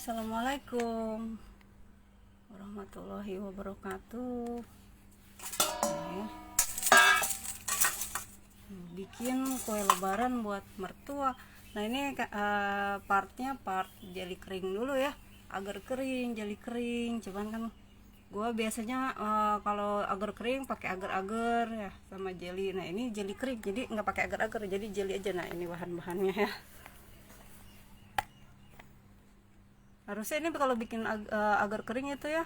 Assalamualaikum warahmatullahi wabarakatuh. Nah, bikin kue lebaran buat mertua. Nah ini partnya part jeli kering dulu ya, agar kering, jeli kering. Cuman kan gue biasanya kalau agar kering pakai agar-agar ya sama jeli. Nah ini jeli kering, jadi nggak pakai agar-agar, jadi jeli aja. Nah ini bahan-bahannya ya. Harusnya ini kalau bikin agar kering itu ya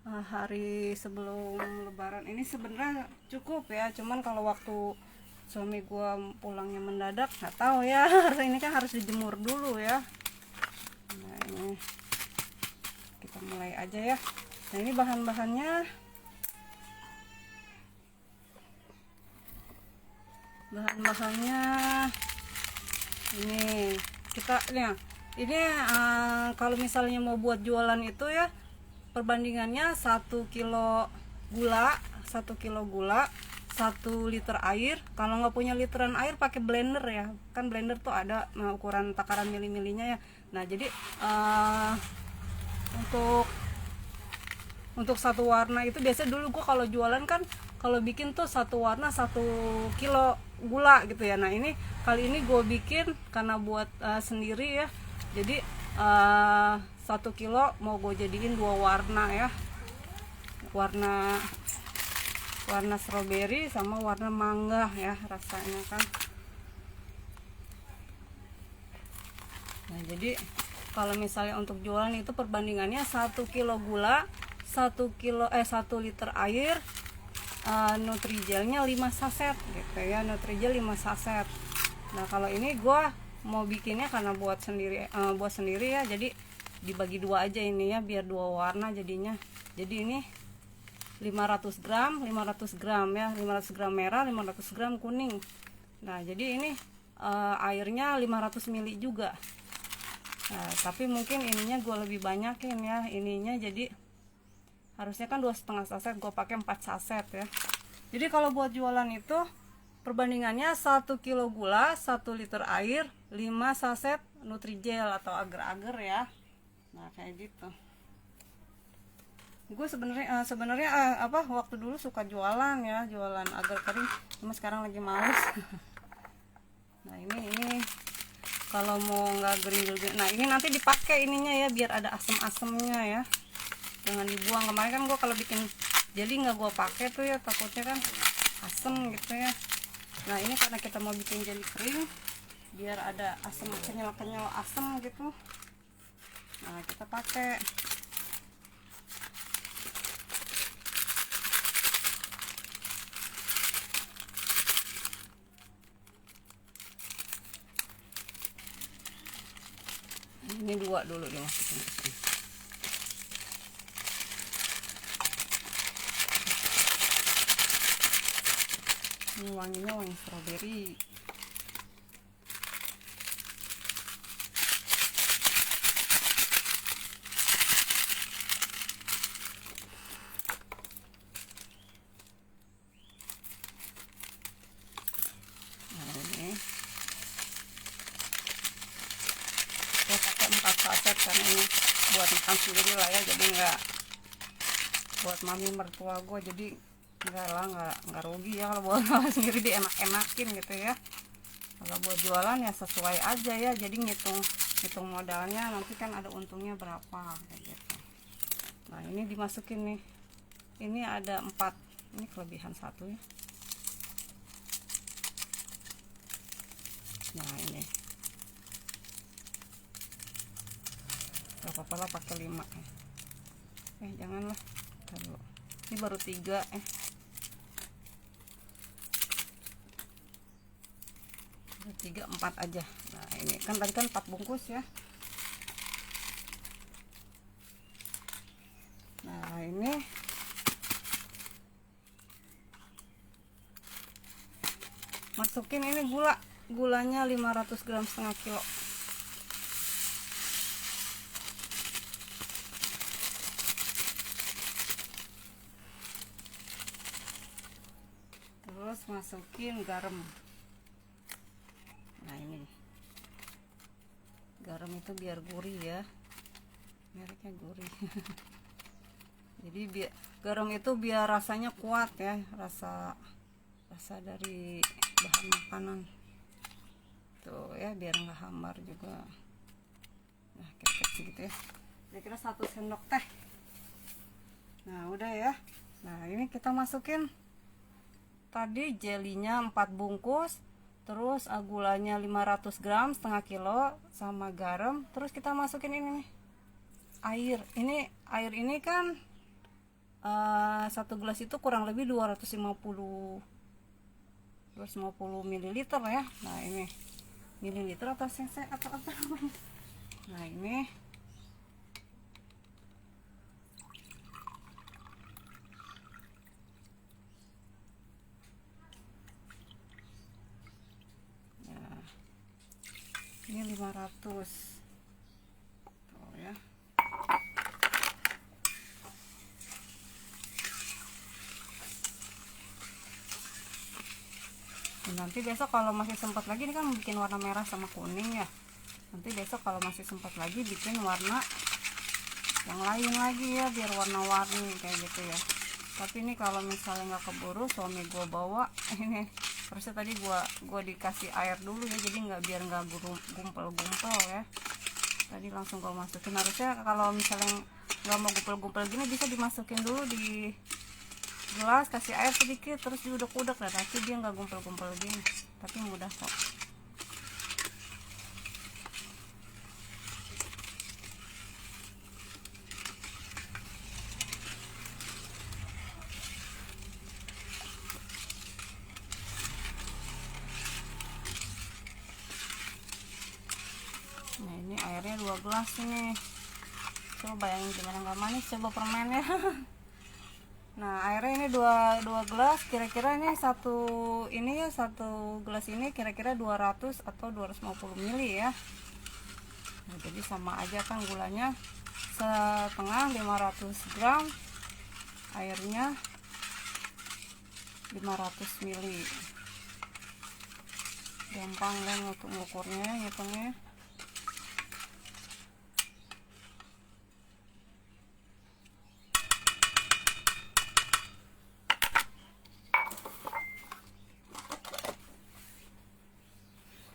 hari sebelum lebaran ini sebenarnya cukup ya, cuman kalau waktu suami gua pulangnya mendadak nggak tahu ya. Ini kan harus dijemur dulu ya. Nah ini kita mulai aja ya. Nah ini bahan-bahannya ini kita ini kalau misalnya mau buat jualan itu ya, perbandingannya 1 kilo gula 1 liter air. Kalau nggak punya literan air pakai blender ya, kan blender tuh ada ukuran takaran mili-milinya ya. Nah jadi untuk satu warna itu biasa dulu gua kalau jualan kan, kalau bikin tuh satu warna 1 kilo gula gitu ya. Nah ini kali ini gue bikin karena buat sendiri ya, jadi 1 kilo mau gue jadiin 2 warna ya, warna strawberry sama warna mangga ya rasanya kan. Nah jadi kalau misalnya untuk jualan itu perbandingannya 1 kilo gula 1 liter air, Nutrigelnya 5 saset gitu ya, Nutrijel 5 saset. Nah kalau ini gue mau bikinnya karena buat sendiri ya, jadi dibagi 2 aja ini ya, biar 2 warna jadinya. Jadi ini 500 gram ya, 500 gram merah, 500 gram kuning. Nah jadi ini airnya 500 ml juga. Nah, tapi mungkin ininya gue lebih banyakin ya ininya, jadi harusnya kan 2,5 saset, gue pakai 4 saset ya. Jadi kalau buat jualan itu perbandingannya 1 kilo gula 1 liter air, 5 saset Nutrijel atau agar-agar ya. Nah kayak gitu. Gue sebenarnya waktu dulu suka jualan ya, jualan agar kering, cuma sekarang lagi males. Nah ini kalau mau nggak gering, nah ini nanti dipakai ininya ya, biar ada asem-asemnya ya, jangan dibuang. Kemarin kan gue kalau bikin jadi nggak gue pakai tuh ya, takutnya kan asem gitu ya. Nah ini karena kita mau bikin jeli kering, biar ada asem, kenyal asem gitu, nah kita pakai. Ini 2 dulu dimasukin ke sini. Ini wanginya wangi strawberry. Nah ini saya pakai 4 saset karena ini buat makan sendiri lah ya, jadi nggak buat mami mertua gue, jadi nggak rugi ya kalau buat makan sendiri, dienak-enakin gitu ya. Kalau buat jualan ya sesuai aja ya, jadi ngitung modalnya, nanti kan ada untungnya berapa kayak gitu. Nah ini dimasukin nih, ini ada 4, ini kelebihan 1 ya. Nah ini gak apa-apa lah pakai 5 ya. Janganlah, taruh. Ini baru 3 3, 4 aja. Nah ini kan tadi kan 4 bungkus ya. Nah ini masukin ini gulanya 500 gram setengah kilo. Terus masukin garam. Nah ini garam itu biar gurih ya. mereknya gurih. Jadi garam itu biar rasanya kuat ya, rasa dari bahan makanan tuh ya, biar nggak hambar juga. Nah kira-kira segitu ya, kira-kira 1 sendok teh. Nah udah ya. Nah ini kita masukin tadi jelinya 4 bungkus, terus gulanya 500 gram setengah kilo, sama garam. Terus kita masukin ini nih, air ini kan 1 gelas itu kurang lebih 250 ml ya. Nah ini mililiter atau cc atau apa namanya. Nah ini ini 500 tuh ya. Nanti besok kalau masih sempat lagi, ini kan bikin warna merah sama kuning ya, nanti besok kalau masih sempat lagi bikin warna yang lain lagi ya, biar warna-warni kayak gitu ya. Tapi ini kalau misalnya nggak keburu, suami gue bawa ini, harusnya tadi gue dikasih air dulu ya, jadi biar nggak gumpel-gumpel ya. Tadi langsung gue masukin. Harusnya kalau misalnya nggak mau gumpel-gumpel gini, bisa dimasukin dulu di gelas, kasih air sedikit, terus diudek-udek dan nanti dia nggak gumpel-gumpel gini. Tapi mudah kok. Nah ini airnya 2 gelas ini. Coba bayangin gimana nggak manis, coba permennya. Nah airnya ini 2 gelas, kira-kira ini satu gelas ini kira-kira 200 atau 250 ml ya. Nah, jadi sama aja kan, gulanya setengah 500 gram, airnya 500 ml. Gampang kan untuk ngukurnya, ngitungnya.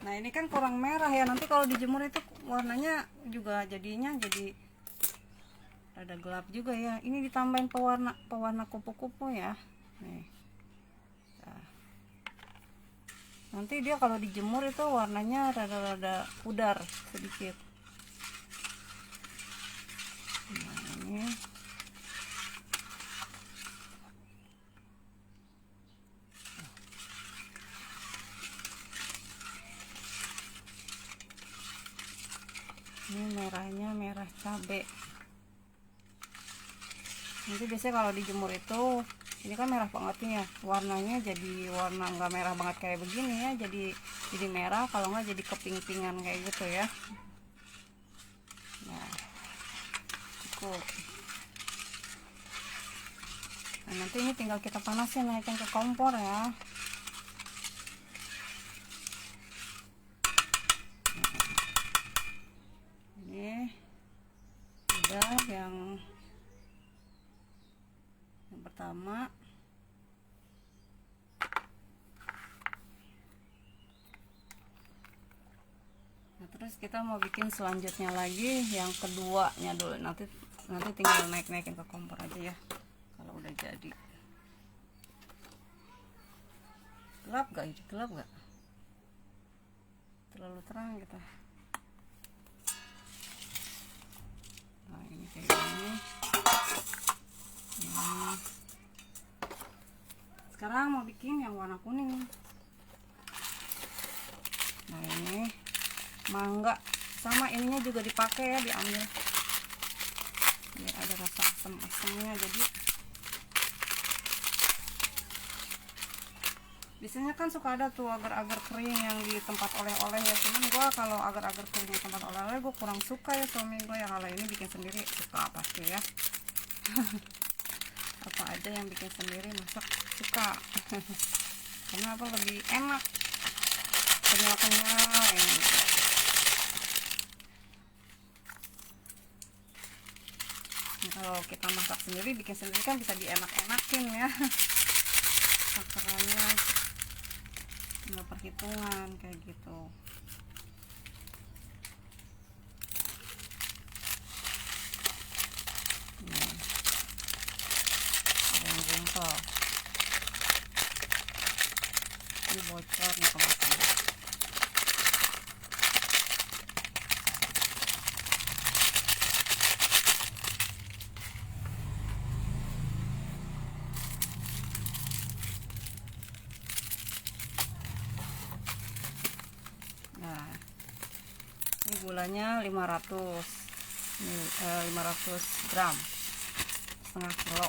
Nah ini kan kurang merah ya, nanti kalau dijemur itu warnanya juga jadinya jadi rada gelap juga ya. Ini ditambahin pewarna kupu-kupu ya. Nih. Nah. Nanti dia kalau dijemur itu warnanya rada-rada pudar sedikit. Nah ini. Ini merahnya merah cabai. Nanti biasanya kalau dijemur itu, ini kan merah banget nih ya, warnanya jadi warna nggak merah banget kayak begini ya, jadi merah, kalau nggak jadi keping-pingan kayak gitu ya. Nah cukup. Nah nanti ini tinggal kita panasin, naikkan ke kompor ya. Ini udah yang pertama. Nah terus kita mau bikin selanjutnya lagi, yang keduanya dulu. Nanti tinggal naikin ke kompor aja ya kalau udah jadi. Gelap gak ini? Gelap gak? Terlalu terang gitu. Nah ini kayak gini. Sekarang mau bikin yang warna kuning. Nah ini mangga sama ininya juga dipakai ya, diambil biar ada rasa asam-asamnya. Jadi biasanya kan suka ada tuh agar-agar kering yang di tempat oleh-oleh ya, cuman gua kalau agar-agar kering di tempat oleh-oleh gua kurang suka ya. Suami gua yang kalau ini bikin sendiri suka pasti ya. Apa aja yang bikin sendiri masak suka. Karena apa, lebih enak, kenyal-kenyal ini. Kalau kita masak sendiri, bikin sendiri kan bisa dienak-enakin ya. Takarannya nggak perhitungan kayak gitu. Nih, ada yang jengkol. Ini bocor nih kemasannya. Nah, ini gulanya 500 gram, setengah kilo.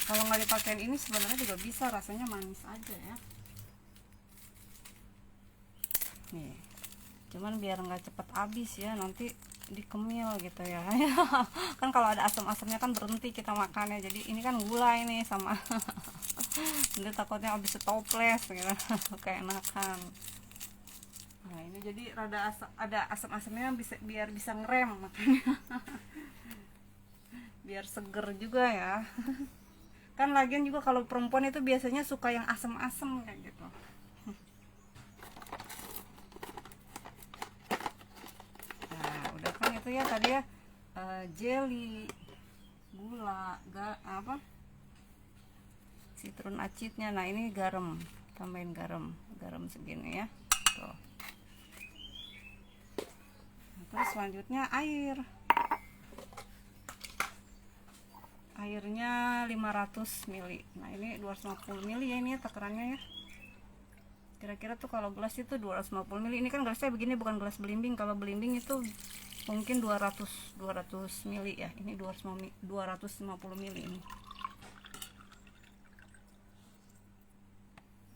Kalau nggak dipakein ini sebenarnya juga bisa, rasanya manis aja ya. Nih, cuman biar nggak cepet habis ya, nanti dikemil gitu ya. Kan kalau ada asam-asamnya kan berhenti kita makannya. Jadi ini kan gula ini sama nanti takutnya habis setoples gitu. Kayak enakan. Nah ini jadi ada asam-asamnya biar bisa ngerem makanya. Biar seger juga ya. Kan lagian juga kalau perempuan itu biasanya suka yang asam-asam kayak gitu. Udah kan itu ya tadi ya, jelly, gula, citron acidnya. Nah ini garam, tambahin garam segini ya. Tuh. Nah, terus selanjutnya airnya 500 ml. Nah ini 250 ml ya, ini ya takarannya ya. Kira-kira tuh kalau gelas itu 250 ml. Ini kan gelasnya begini, bukan gelas belimbing. Kalau belimbing itu mungkin 200 ml ya. Ini 250 ml ini.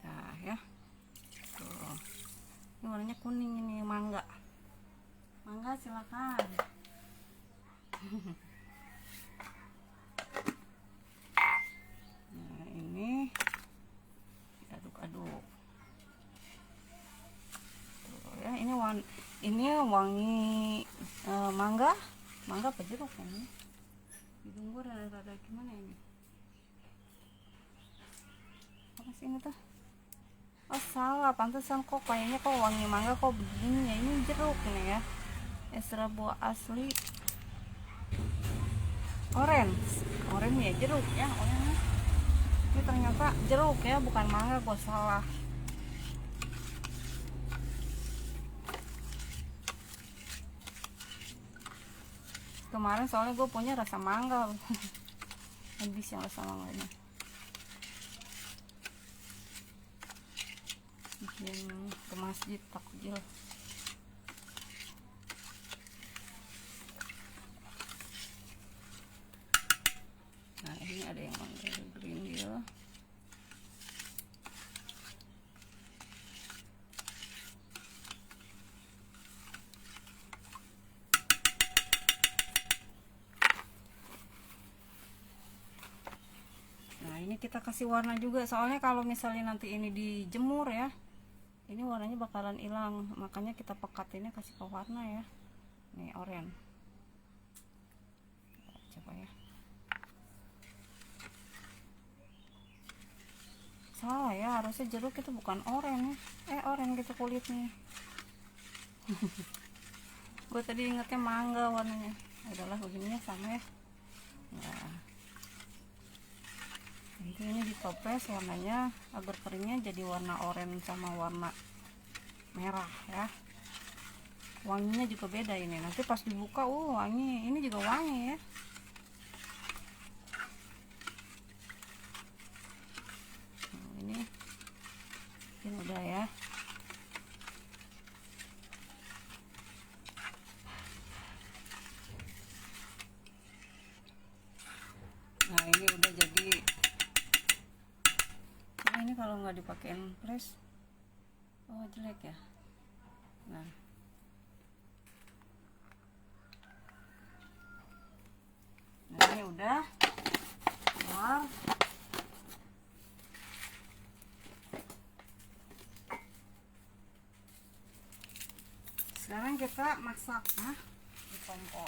Nah ya. Tuh. Ini warnanya kuning, ini mangga. Mangga silakan. Nah ini aduk-aduk. Ya ini wangi mangga apa jeruk ini? Hidung gue rada gimana ini? Apa sih ini tuh? Oh salah, pantesan kok kayaknya kok wangi mangga kok begini ya. Ini jeruk nih ya. Esra buah asli. Orange ya, jeruk ya, orange. Ini ternyata jeruk ya, bukan mangga, gue salah. Kemarin soalnya gue punya rasa mangga. Habis yang rasa mangganya. Bikin ke masjid takjil. Nah ini ada yang green deal. Nah ini kita kasih warna juga, soalnya kalau misalnya nanti ini dijemur ya, ini warnanya bakalan hilang, makanya kita pekatinnya kasih pewarna ya. Nih oranye. Coba ya. Salah ya, harusnya jeruk itu bukan oranye. Oranye gitu kulitnya. Gue tadi ingetnya mangga warnanya. Adalah begininya sama ya. Nah, nanti ini ditoples warnanya agar keringnya jadi warna oranye sama warna merah ya. Wanginya juga beda ini. Nanti pas dibuka, wangi. Ini juga wangi ya. Ini udah ya. Nah ini udah jadi. Nah ini kalau nggak dipakein flash, jelek ya. Nah ini udah keluar. kita masak di kompor.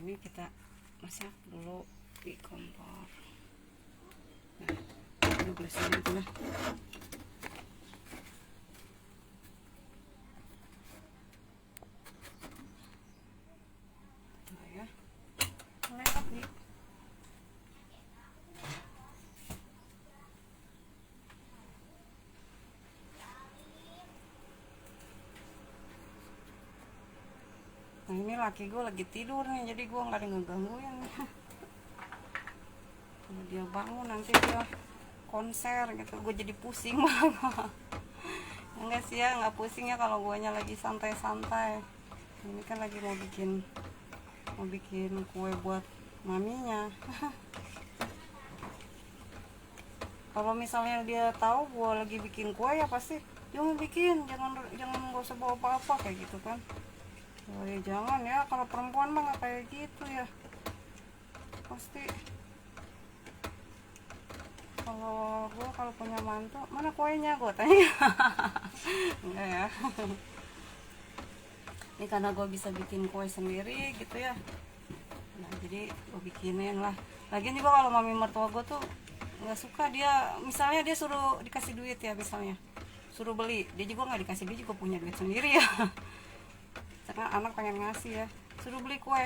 Ini kita masak dulu di kompor. Nah, ini gelasnya itu lah. Tuh ya, lewat nih. Nah ini laki gue lagi tidur nih, jadi gue nggak ada ngegangguin. Kalau dia bangun nanti dia konser gitu, gue jadi pusing banget. Enggak sih ya, nggak pusing ya kalau guanya lagi santai-santai. Ini kan lagi mau bikin kue buat maminya. Kalau misalnya dia tahu gue lagi bikin kue ya pasti jangan bikin, jangan nggak usah bawa apa-apa kayak gitu kan. Oh ya jangan ya, kalau perempuan mah nggak kayak gitu ya, pasti. Kalau punya mantu, mana kuenya gue tanya. Enggak ya. Ini karena gue bisa bikin kue sendiri gitu ya, nah jadi gue bikinin lah. Lagian juga kalau mami mertua gue tuh nggak suka, dia misalnya dia suruh dikasih duit ya, misalnya suruh beli, dia juga nggak dikasih, dia juga punya duit sendiri ya. Karena anak pengen ngasih ya, suruh beli kue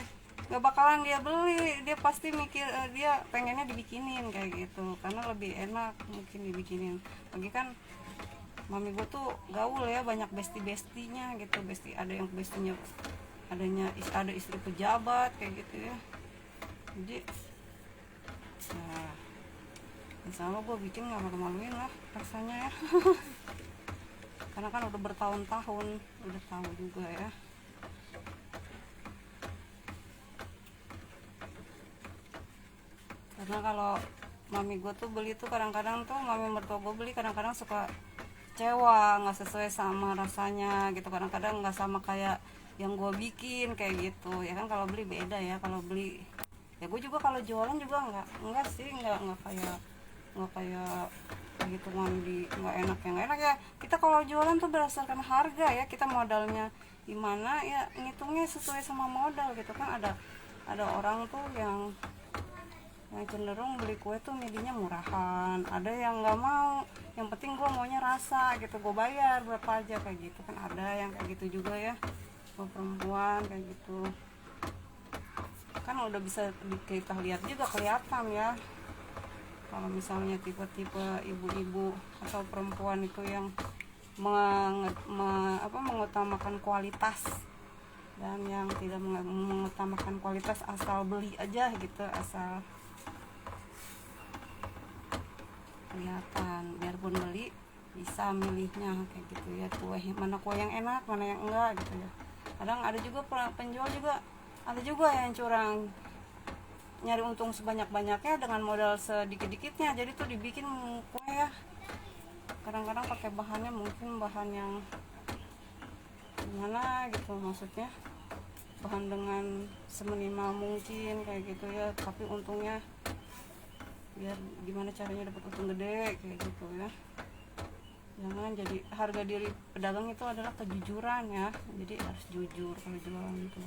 nggak bakalan dia beli, dia pasti mikir dia pengennya dibikinin kayak gitu, karena lebih enak mungkin dibikinin. Lagi kan mami gue tuh gaul ya, banyak besti-bestinya gitu, ada yang bestinya ada istri pejabat kayak gitu ya. Jadi nah insya Allah gue bikin nggak malu-maluin lah rasanya ya. Karena kan udah bertahun-tahun, udah tahu juga ya. Karena kalau mami gue tuh beli tuh kadang-kadang tuh mami mertua gue beli kadang-kadang suka kecewa, nggak sesuai sama rasanya gitu, kadang-kadang nggak sama kayak yang gue bikin kayak gitu ya kan. Kalau beli beda ya, kalau beli ya gue juga kalau jualan juga nggak sih nggak kayak gitu mandi nggak enak ya. Kita kalau jualan tuh berdasarkan harga ya, kita modalnya gimana ya, ngitungnya sesuai sama modal gitu kan. Ada orang tuh yang cenderung beli kue tuh midinya murahan, ada yang nggak mau, yang penting gue maunya rasa gitu, gue bayar berapa aja kayak gitu kan. Ada yang kayak gitu juga ya, gue perempuan kayak gitu kan udah bisa kita lihat juga, kelihatan ya. Kalau misalnya tipe-tipe ibu-ibu atau perempuan itu yang mengutamakan kualitas, dan yang tidak mengutamakan kualitas, asal beli aja gitu, asal kelihatan, biarpun beli bisa milihnya kayak gitu ya, mana kue yang enak, mana yang enggak gitu ya. Kadang ada juga penjual juga, ada juga yang curang, nyari untung sebanyak-banyaknya dengan modal sedikit-dikitnya, jadi tuh dibikin kue ya kadang-kadang pakai bahannya mungkin bahan yang gimana gitu, maksudnya bahan dengan seminimal mungkin kayak gitu ya, tapi untungnya biar gimana caranya dapat untung gede kayak gitu ya. Jangan, jadi harga diri pedagang itu adalah kejujuran ya, jadi harus jujur kalau jualan itu.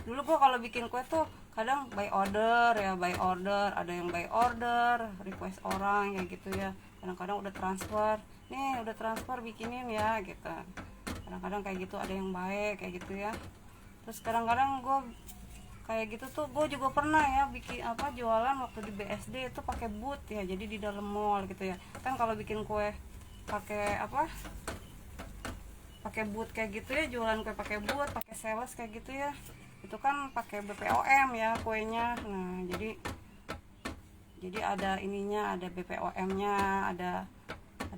Dulu gua kalau bikin kue tuh kadang by order ya, by order, ada yang by order request orang kayak gitu ya. Kadang-kadang udah transfer, nih udah transfer bikinin ya gitu. Kadang-kadang kayak gitu, ada yang baik kayak gitu ya. Terus kadang-kadang gue kayak gitu tuh, gue juga pernah ya bikin jualan waktu di BSD itu pakai booth ya, jadi di dalam mall gitu ya. Kan kalau bikin kue pakai pakai booth kayak gitu ya, jualan kue pakai booth, pakai sales kayak gitu ya, itu kan pakai BPOM ya kuenya. Nah jadi ada ininya, ada BPOM-nya, ada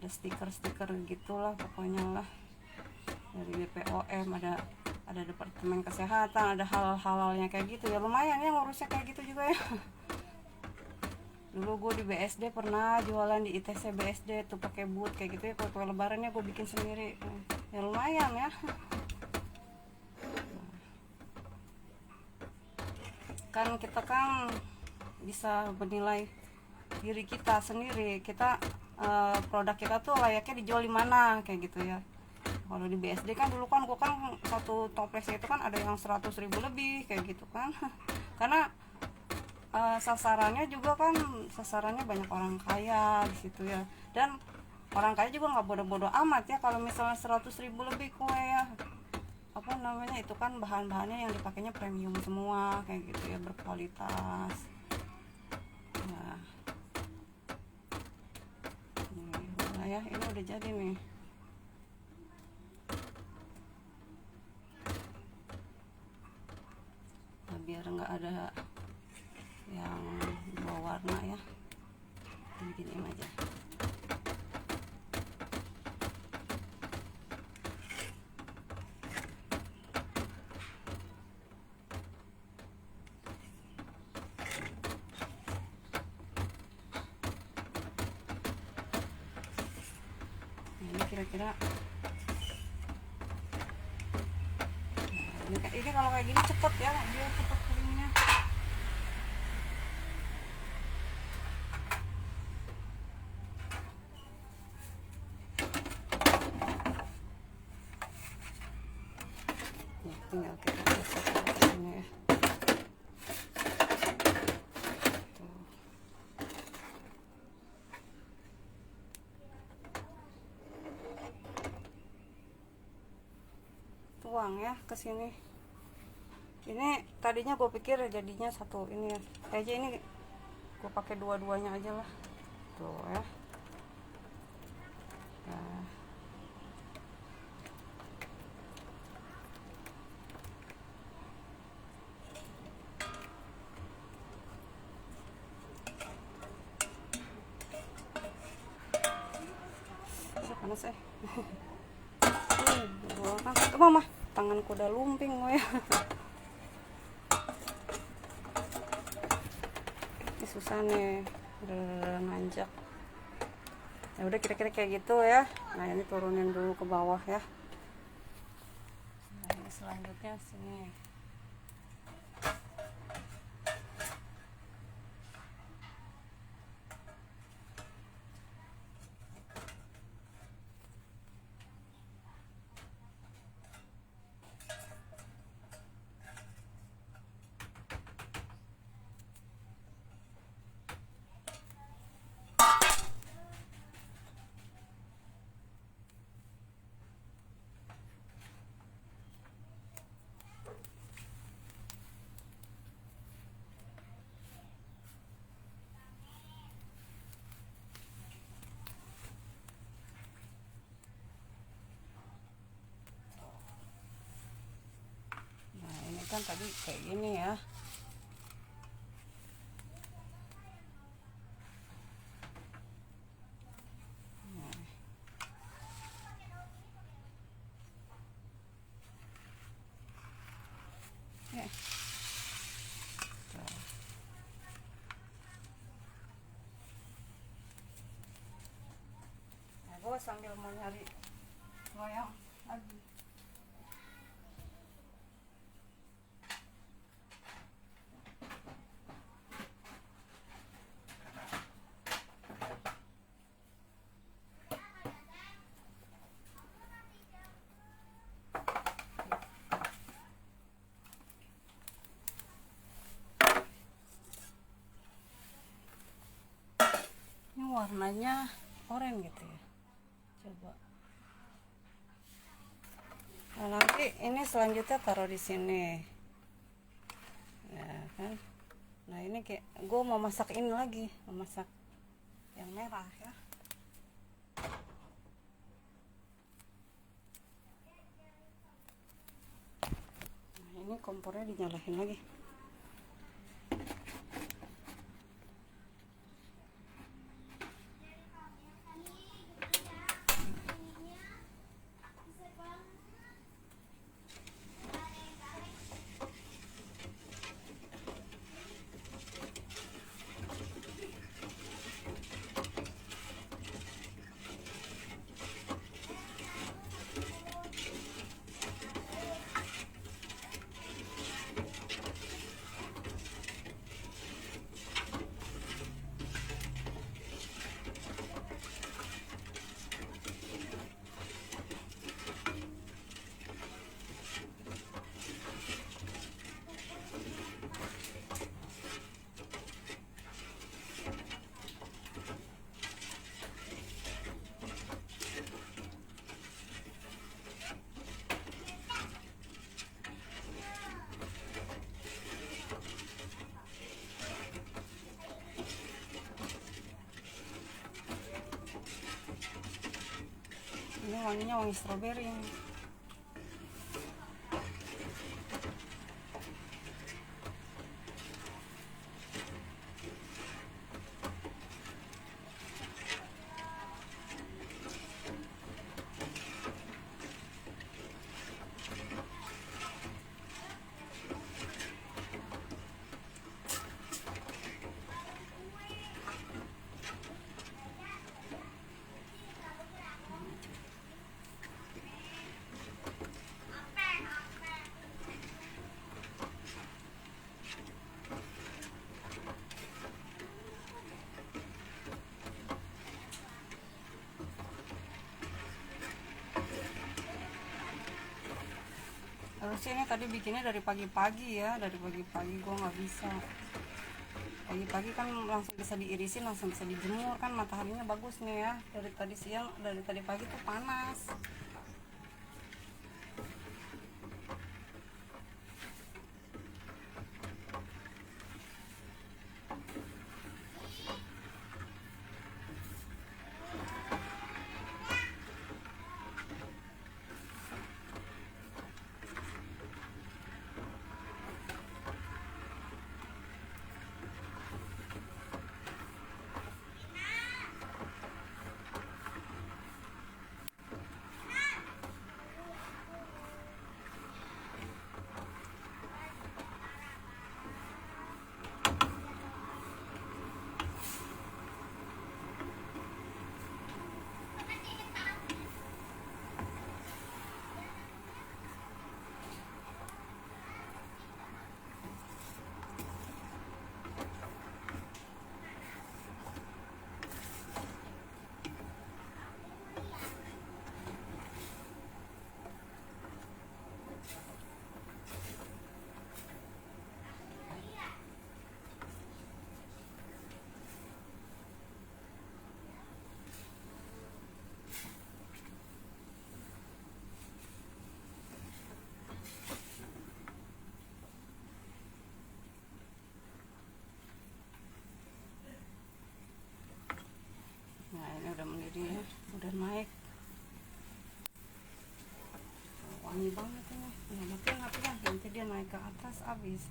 stiker-stiker gitulah pokoknya lah dari BPOM, ada departemen kesehatan, ada halal-halalnya kayak gitu ya. Lumayan ya ngurusnya kayak gitu juga ya. Dulu gue di BSD pernah jualan di ITC BSD tuh pakai booth kayak gitu ya, kue lebarannya gue bikin sendiri ya, lumayan ya. Kan kita kan bisa menilai diri kita sendiri, kita produk kita tuh layaknya dijual di mana kayak gitu ya. Kalau di BSD kan dulu kan gue kan satu toples itu kan ada yang 100.000 lebih kayak gitu kan. Karena sasarannya banyak orang kaya di situ ya, dan orang kaya juga nggak bodoh-bodoh amat ya kalau misalnya 100.000 lebih kue ya. Itu kan bahan-bahannya yang dipakainya premium semua kayak gitu ya, berkualitas. Nah, ya ini udah jadi nih. Nah, biar nggak ada yang dua warna ya, begini aja. Ini kira-kira ini kalau kayak gini cepet ya, dia cepet keringnya. Tinggal kita masuk ke sini ya. Tuang ya ke sini. Ini tadinya gue pikir jadinya satu ini ya, kayaknya ini gue pakai dua-duanya aja lah tuh ya. Nah, panas ya. Mama, tanganku udah lumping gue ya. Ini susah nih, udah nanjak. Ya udah kira-kira kayak gitu ya. Nah ini turunin dulu ke bawah ya. Nah, ini selanjutnya sini. Kan tadi kayak gini ya. Nah, gue sambil mau nyari loyang lagi. warnanya oranye gitu ya. Coba. Nah, nanti ini selanjutnya taruh di sini. Ya kan. Nah, ini kayak gue mau masak ini lagi, mau masak yang merah ya. Nah, ini kompornya dinyalain lagi. Ini wanginya wangi stroberi. Harusnya ini tadi bikinnya dari pagi-pagi ya, dari pagi-pagi gue nggak bisa. Pagi-pagi kan langsung bisa diirisin, langsung bisa dijemur kan, mataharinya bagus nih ya. Dari tadi siang, dari tadi pagi tuh panas. Nah, ini udah mendidih ya, udah naik. Wangi banget ini. Nah, matiin, nanti dia naik ke atas habis.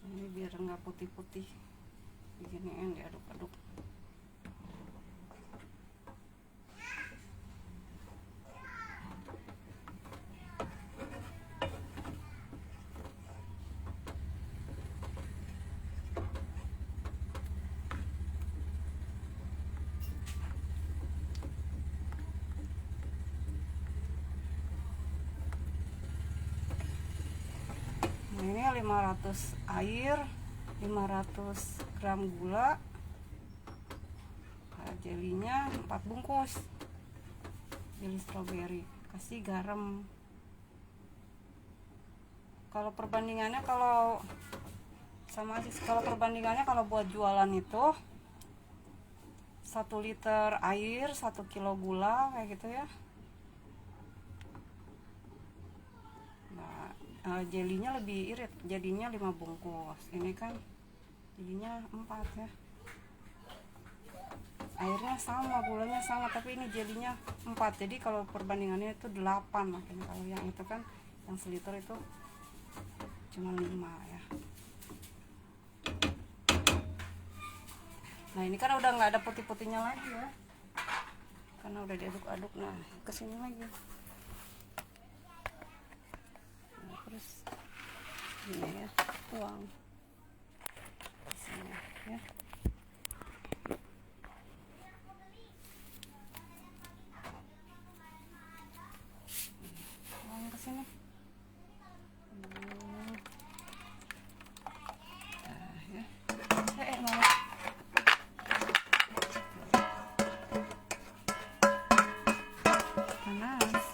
Ini biar nggak putih-putih, diginiin, diaduk-aduk. Nah, ini 500 air, 500 gram gula, jelinya 4 bungkus jeli stroberi, kasih garam. Kalau perbandingannya, kalau sama aja. Kalau perbandingannya kalau buat jualan itu 1 liter air 1 kilo gula kayak gitu ya. Nah, jelinya lebih irit, jadinya 5 bungkus. Ini kan jadinya 4 ya. Airnya sama, gulanya sama, tapi ini jelinya 4. Jadi kalau perbandingannya itu 8 makanya. Kalau yang itu kan yang seliter itu cuma 5 ya. Nah ini kan udah nggak ada putih-putihnya lagi ya, karena udah diaduk-aduk. Nah kesini lagi. Nah, terus ini ya, tuang kesini ya. Tuang kesini. Nah ya. Mama. Panas.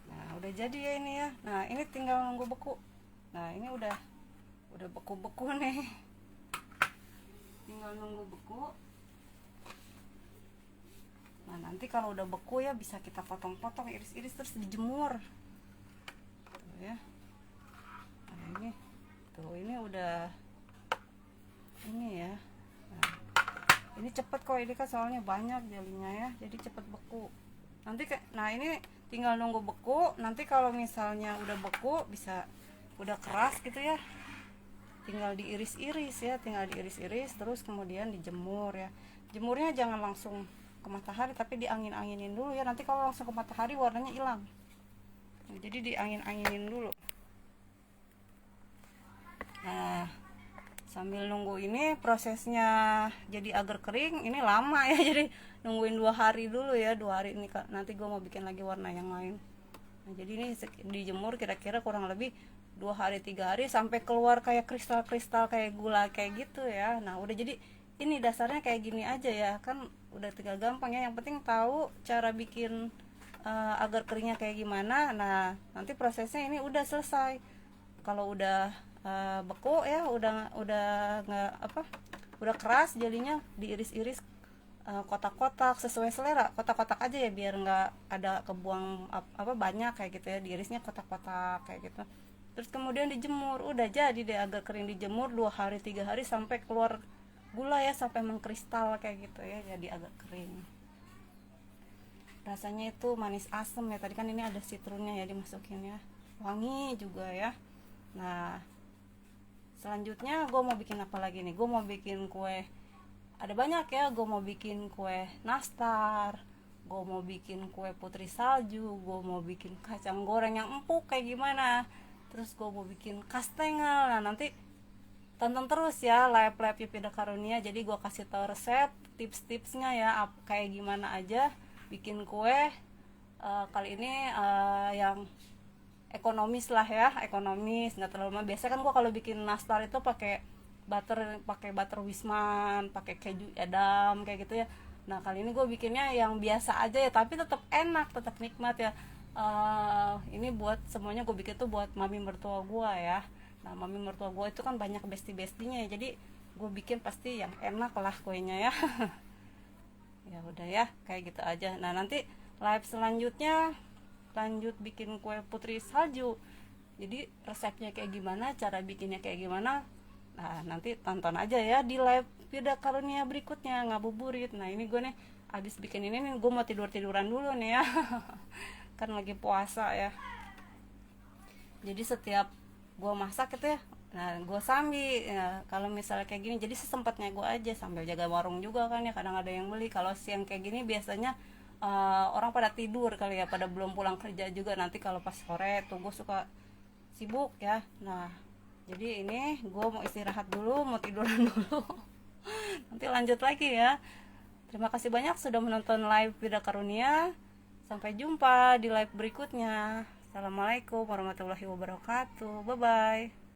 Nah udah jadi ya ini ya. Nah ini tinggal nunggu beku. Nah ini udah beku-beku nih, tinggal nunggu beku. Nah nanti kalau udah beku ya bisa kita potong-potong, iris-iris, terus dijemur tuh ya. Nah ini tuh, ini udah ini ya. Nah, ini cepet kok, ini kan soalnya banyak jelinya ya, jadi cepet beku. Nanti nah ini tinggal nunggu beku. Nanti kalau misalnya udah beku, bisa udah keras gitu ya, tinggal diiris-iris ya, tinggal diiris-iris terus kemudian dijemur ya. Jemurnya jangan langsung ke matahari, tapi diangin-anginin dulu ya. Nanti kalau langsung ke matahari warnanya hilang. Nah, jadi diangin-anginin dulu. Nah sambil nunggu ini prosesnya jadi agar kering, ini lama ya. Jadi nungguin 2 hari dulu ya, 2 hari ini nanti gue mau bikin lagi warna yang lain. Nah jadi ini dijemur kira-kira kurang lebih 2 hari 3 hari sampai keluar kayak kristal-kristal kayak gula kayak gitu ya. Nah udah jadi ini dasarnya kayak gini aja ya, kan udah tinggal gampang ya. Yang penting tahu cara bikin agar keringnya kayak gimana. Nah nanti prosesnya ini udah selesai. Kalau udah beku ya, udah nggak udah keras jadinya, diiris-iris kotak-kotak sesuai selera, kotak-kotak aja ya biar nggak ada kebuang banyak kayak gitu ya. Diirisnya kotak-kotak kayak gitu, terus kemudian dijemur. Udah jadi deh agar kering, dijemur 2 hari 3 hari sampai keluar gula ya, sampai mengkristal kayak gitu ya, jadi agak kering. Rasanya itu manis asem ya, tadi kan ini ada citrunnya ya dimasukin ya, wangi juga ya. Nah selanjutnya gue mau bikin apa lagi nih? Gue mau bikin kue, ada banyak ya. Gue mau bikin kue nastar, gue mau bikin kue putri salju, gue mau bikin kacang goreng yang empuk kayak gimana, terus gue mau bikin kastengel. Nah nanti tonton terus ya live Yupida Karunia. Jadi gue kasih tau resep, tips-tipsnya ya, kayak gimana aja bikin kue. Kali ini yang ekonomis lah ya, ekonomis, nggak terlalu mahal. Biasanya kan gua kalau bikin nastar itu pakai butter Wisman, pakai keju edam kayak gitu ya. Nah kali ini gue bikinnya yang biasa aja ya, tapi tetap enak, tetap nikmat ya. Ini buat semuanya gue bikin tuh buat mami mertua gue ya. Nah mami mertua gue itu kan banyak besti-bestinya ya, jadi gue bikin pasti yang enak lah kuenya ya. Ya udah ya, kayak gitu aja. Nah nanti live selanjutnya lanjut bikin kue putri salju. Jadi resepnya kayak gimana, cara bikinnya kayak gimana, nah nanti tonton aja ya di live Yupida Karunia berikutnya, ngabuburit. Nah ini gue nih abis bikin ini nih, gue mau tiduran dulu nih ya. Kan lagi puasa ya, jadi setiap gue masak gitu ya, nah gue sambil ya, kalau misalnya kayak gini jadi sesempatnya gue aja, sambil jaga warung juga kan ya, kadang ada yang beli. Kalau siang kayak gini biasanya orang pada tidur kali ya, pada belum pulang kerja juga. Nanti kalau pas sore tuh gue suka sibuk ya. Nah Jadi ini gue mau istirahat dulu, mau tiduran dulu. Nanti lanjut lagi ya. Terima kasih banyak sudah menonton live Bida Karunia. Sampai jumpa di live berikutnya. Assalamualaikum warahmatullahi wabarakatuh. Bye bye.